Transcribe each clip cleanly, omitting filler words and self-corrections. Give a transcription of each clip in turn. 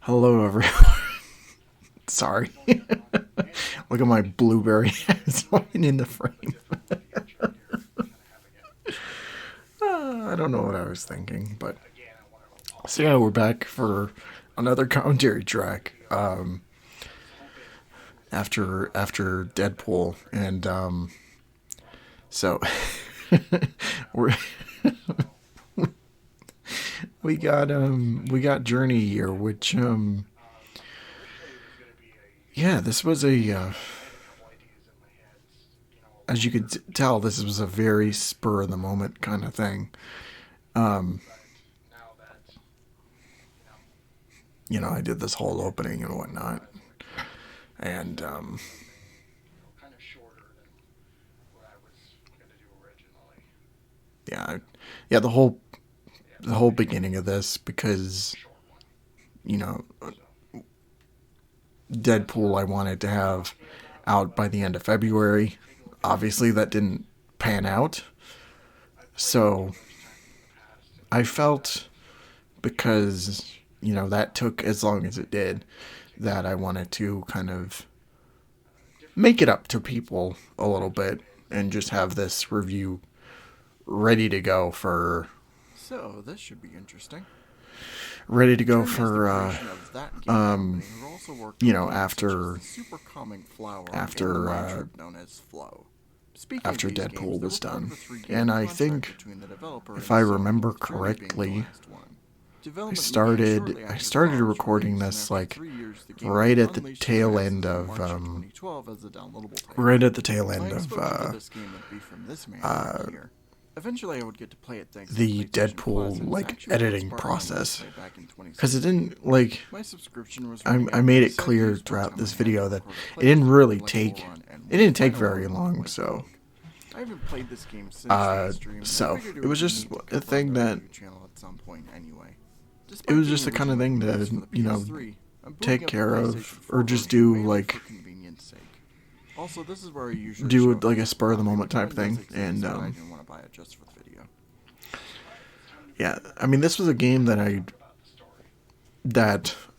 Hello, everyone. Sorry. Look at my blueberry swinging in the frame. I don't know what I was thinking, but so yeah, we're back for another commentary track. After Deadpool, and so we're we got Journey here, which yeah, this was a as you could tell, this was a very spur of the moment kind of thing. I did this whole opening and whatnot, and yeah, yeah, the whole beginning of this, because you know Deadpool I wanted to have out by the end of February. Obviously, that didn't pan out. So I felt, because, that took as long as it did, that I wanted to kind of make it up to people a little bit and just have this review ready to go for. So, this should be interesting. Ready to go for, after Deadpool was done. And I think, if I remember correctly, I started recording this like right at the tail end of Eventually, I would get to play it thanks the to Deadpool like editing process, because it didn't like. My subscription was I made it clear throughout this video that it didn't really take. It didn't take very long, so. I haven't played this game since stream, So it was just a thing that. At some point anyway. It was just the kind of thing to take care of, or just do like. Also, this is where I usually do like a spur of the moment type thing, and I didn't want to buy it just for the video. Yeah, I mean, this was a game that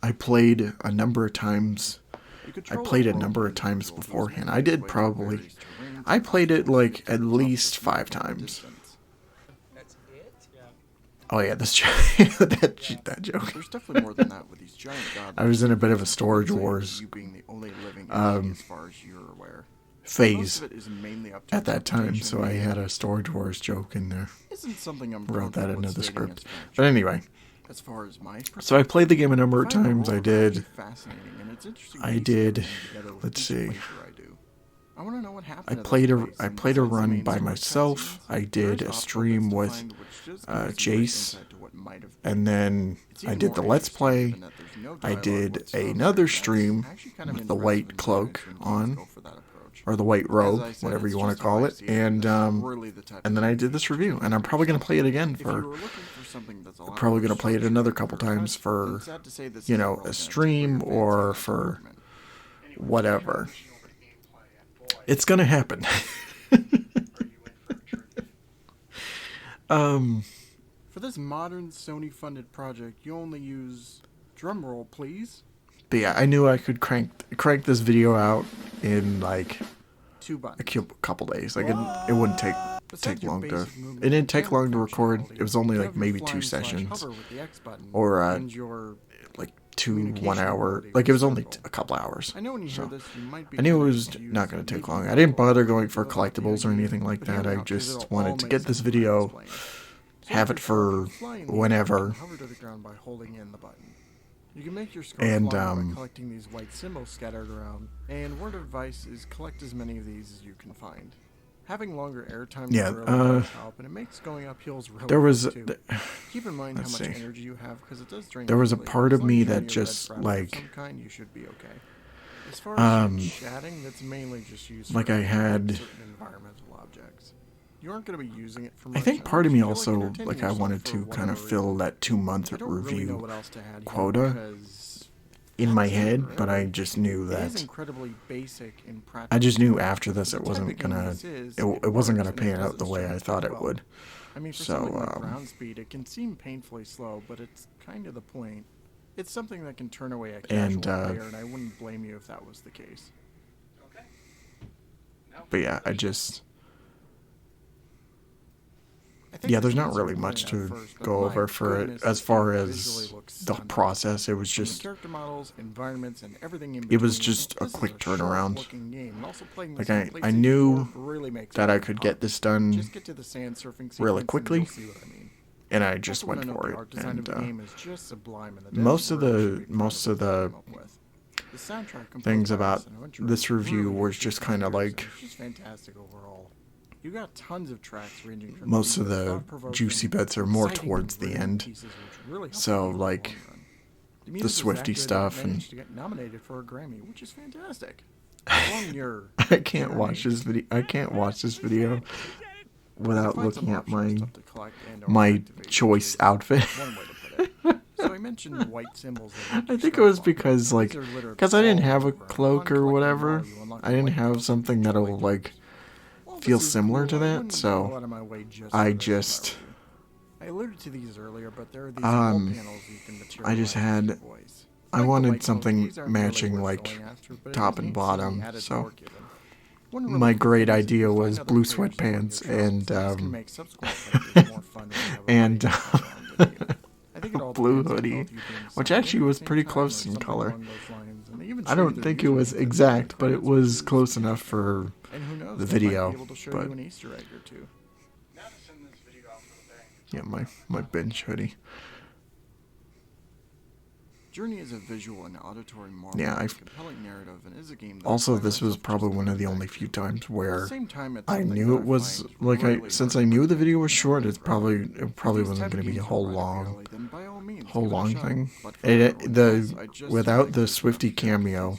I played a number of times. I played it a number of times beforehand. I played it like at least 5 times. Oh yeah, that joke. There's definitely more than that with these giant goblins. I was in a bit of a Storage Wars You being the only living entity as far as you're aware. phase at that time, so I had a Storage Wars joke in there. Isn't something I'm Wrote that into the script. But But anyway, as far as my so I played the game a number of times. I did. Fascinating, and it's interesting. I did. Let's see. I want to know what happened. I played a run by myself. I did a stream with Jace, and then I did the Let's Play. I did another stream with the white cloak on, or the white robe, whatever you want to call it, and then I did this review, and I'm probably gonna play it again probably gonna play it another couple times for, a stream or for whatever. It's gonna happen. For this modern Sony-funded project, you only use drumroll, please. But yeah, I knew I could crank this video out in like 2 buttons. a couple days. Like it wouldn't take long to. It didn't take long to record. It was only like maybe 2 sessions, or like 2 1 hour. Like it was only a couple hours. I know when you hear this, you might be I knew it was not going to take long. I didn't bother going for collectibles or anything like that. I just wanted to get this video, have it for whenever. Hover to the ground by holding in the button. You can make your score And, by collecting these white symbols scattered around, and word of advice is collect as many of these as you can find. Having longer airtime really help, and it makes going up hills really there was too. Keep in mind how much energy you have, because it does drain. There was a quickly. part As of long me as you're that near just red like of some kind, you should be okay. As far as chatting, that's mainly just used like for I had. certain environmental objects. You aren't going to be using it for I much think else. part of me You feel like also entertaining like I yourself wanted for to kind of whatever fill reason. that 2-month I don't really know review what else to add here quota because in my head, but I just knew it is that. incredibly basic and practical. I just knew after this it The type wasn't of game gonna this is, it wasn't gonna works, and pan does out the its way I job thought very it well. would. I mean, for So, something like ground speed, it can seem painfully slow, but it's kind of the point. It's something that can turn away a casual player, and I wouldn't blame you if that was the case. But yeah, there's not really much to go over for it as far as the process. It was just, character models, environments, and everything in it was just a quick turnaround. Like I knew that I could get this done really quickly, and I just went for it. And most of the things about this review was just kind of like, you got tons of tracks ranging from most of the juicy bits are more towards the end. So like the Swifty stuff, and to get nominated for a Grammy, which is fantastic. I can't watch this video without looking at my choice outfit. So I mentioned white symbols. I think it was because I didn't have a cloak or whatever. I didn't have something that'll like feel similar to that, so I alluded to these earlier, but there are these panels you can materialize. I wanted something matching like top and bottom, so my great idea was blue sweatpants and a blue hoodie, which actually was pretty close in color. I don't think it was exact, but it was close enough for the video. But yeah, my bench hoodie. Journey is a visual and auditory marvel. Yeah, compelling narrative and is a game that also this was probably one of the only few times where I knew it was like since I knew the video was short, it probably wasn't going to be a whole long thing. Without the Swifty cameo,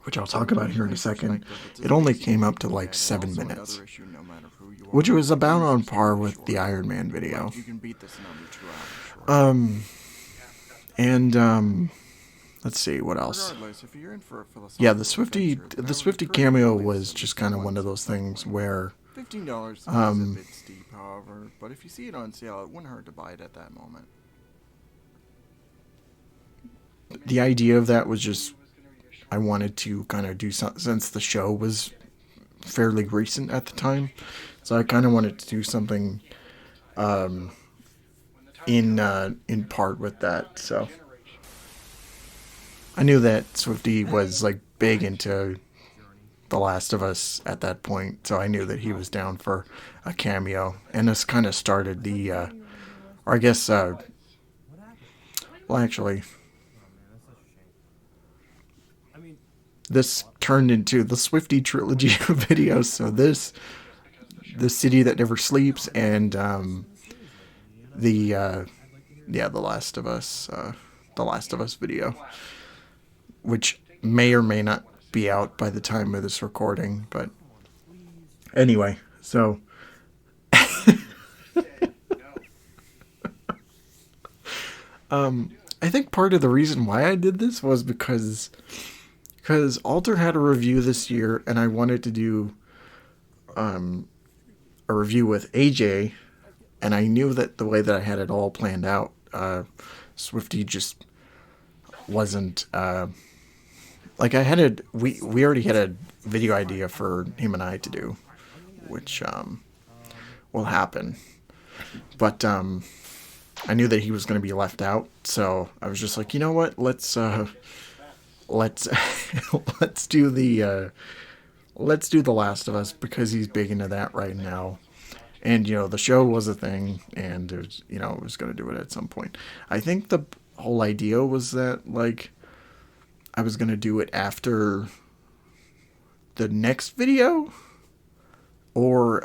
which I'll talk about here in a second, it only came up to like 7 minutes, which was about on par with the Iron Man video. Let's see what else. Yeah, the Swifty cameo was just kind of one of those things where $15 is a bit steep, however, but if you see it on sale, it wouldn't hurt to buy it at that moment. The idea of that was just, I wanted to kind of do something, since the show was fairly recent at the time, so I kind of wanted to do something in part with that. So I knew that Swifty was like big into The Last of Us at that point, so I knew that he was down for a cameo, and this kind of started the or I guess well, actually this turned into the Swifty trilogy of videos. So The City That Never Sleeps, and The Last of Us video, which may or may not be out by the time of this recording, but anyway, so I think part of the reason why I did this was because Alter had a review this year, and I wanted to do a review with AJ, and I knew that the way that I had it all planned out, Swifty just wasn't like we already had a video idea for him and I to do, which will happen, but I knew that he was going to be left out, so I was just like, you know what, let's do the Last of Us, because he's big into that right now. And, the show was a thing, and it was, it was going to do it at some point. I think the whole idea was that, like, I was going to do it after the next video, or,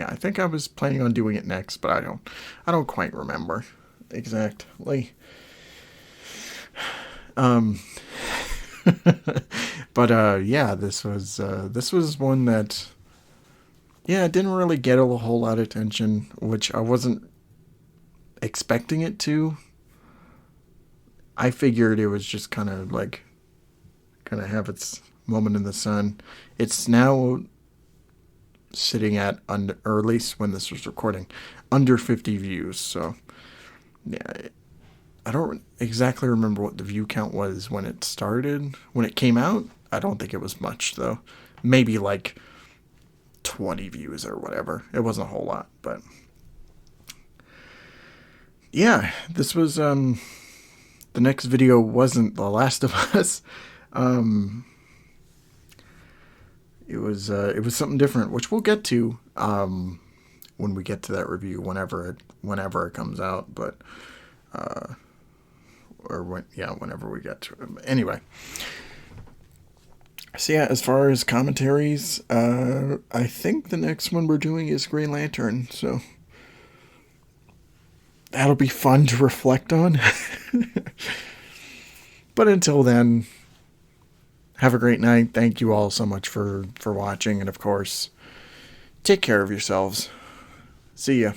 I think I was planning on doing it next, but I don't quite remember exactly. But this was one that it didn't really get a whole lot of attention, which I wasn't expecting it to. I figured it was just kind of have its moment in the sun. It's now sitting at, or at least when this was recording, under 50 views. So, yeah, I don't exactly remember what the view count was when it started. When it came out, I don't think it was much, though. Maybe like 20 views or whatever. It wasn't a whole lot, but yeah, this was, the next video wasn't The Last of Us. It was something different, which we'll get to, when we get to that review, whenever it comes out, but, whenever we get to it. Anyway. So yeah, as far as commentaries, I think the next one we're doing is Green Lantern, so that'll be fun to reflect on. But until then, have a great night. Thank you all so much for watching, and of course, take care of yourselves. See ya.